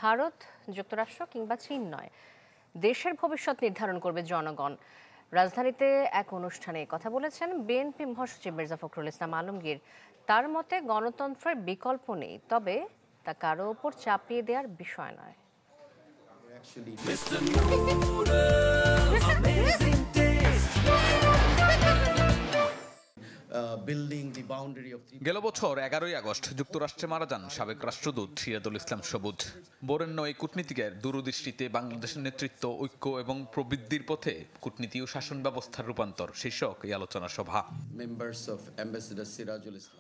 ভারত, যুক্তরাষ্ট্র কিংবা চীন নয়, দেশের ভবিষ্যৎ নির্ধারণ করবে জনগণ। রাজধানীতে এক অনুষ্ঠানে কথা বলেছেন বিএনপি মহাসচিব মির্জা ফখরুল ইসলাম আলমগীর। তার মতে গণতন্ত্রের বিকল্প নেই, তবে তা কারো ওপর চাপিয়ে দেওয়ার বিষয় নয়। গেল বছর 11ই আগস্ট যুক্তরাষ্ট্রে মারা যান সাবেক রাষ্ট্রদূত সিরাজুল ইসলাম সবুজ। বরেণ্য এই কূটনীতিকের দূরদৃষ্টিতে বাংলাদেশের নেতৃত্ব, ঐক্য এবং প্রবৃদ্ধির পথে কূটনীতি ও শাসন ব্যবস্থার রূপান্তর শীর্ষক এই আলোচনা সভা।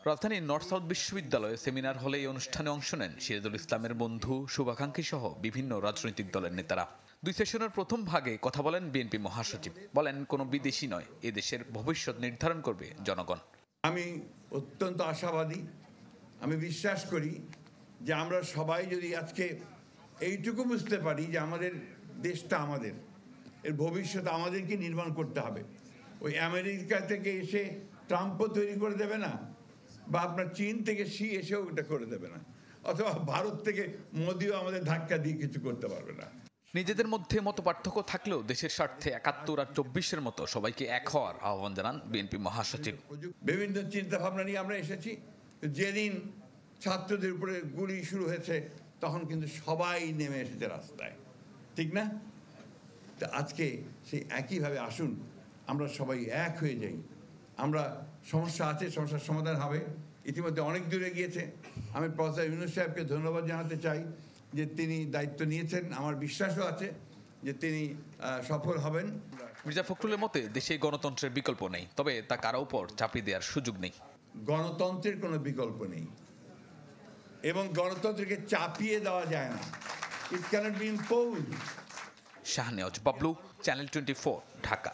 রাজধানীর নর্থ সাউথ বিশ্ববিদ্যালয়ে সেমিনার হলে এই অনুষ্ঠানে অংশ নেন সিরাজুল ইসলামের বন্ধু, শুভাকাঙ্ক্ষী সহ বিভিন্ন রাজনৈতিক দলের নেতারা। দুই সেশনের প্রথম ভাগে কথা বলেন বিএনপি মহাসচিব। বলেন, কোনো বিদেশি নয়, এদেশের ভবিষ্যৎ নির্ধারণ করবে জনগণ। আমি অত্যন্ত আশাবাদী। আমি বিশ্বাস করি যে আমরা সবাই যদি আজকে এইটুকু বুঝতে পারি যে আমাদের দেশটা আমাদের, এর ভবিষ্যৎ আমাদেরকে নির্মাণ করতে হবে। ওই আমেরিকা থেকে এসে ট্রাম্পও তৈরি করে দেবে না, বা আপনার চীন থেকে শি এসেও এটা করে দেবে না, অথবা ভারত থেকে মোদিও আমাদের ধাক্কা দিয়ে কিছু করতে পারবে না। নিজেদের মধ্যে মতপার্থক্য থাকলেও দেশের স্বার্থে 71 আর 24-এর মতো সবাইকে এক হওয়ার আহ্বান জানান বিএনপি মহাসচিব। বিভিন্ন চিন্তা ভাবনা নিয়ে আমরা এসেছি। যেদিন ছাত্রদের উপরে গুলি শুরু হয়েছে তখন কিন্তু সবাই নেমে এসেছে রাস্তায়, ঠিক না? তো আজকে সেই একইভাবে আসুন আমরা সবাই এক হয়ে যাই। আমরা সমস্যা আছে, সমস্যার সমাধান হবে। ইতিমধ্যে অনেক দূরে গিয়েছে। আমি প্রফেসর ইউনূস সাহেবকে ধন্যবাদ জানাতে চাই যে তিনি দায়িত্ব নিয়েছেন। আমার বিশ্বাসও আছে যে তিনি সফল হবেন। মির্জা ফখরুলের মতে দেশে গণতন্ত্রের বিকল্প নেই, তবে তা কারো উপর চাপিয়ে দেওয়ার সুযোগ নেই। গণতন্ত্রের কোনো বিকল্প নেই এবং গণতন্ত্রকে চাপিয়ে দেওয়া যায় না। It can't be imposed. Shahnewaz Bablu, channel 24, Dhaka.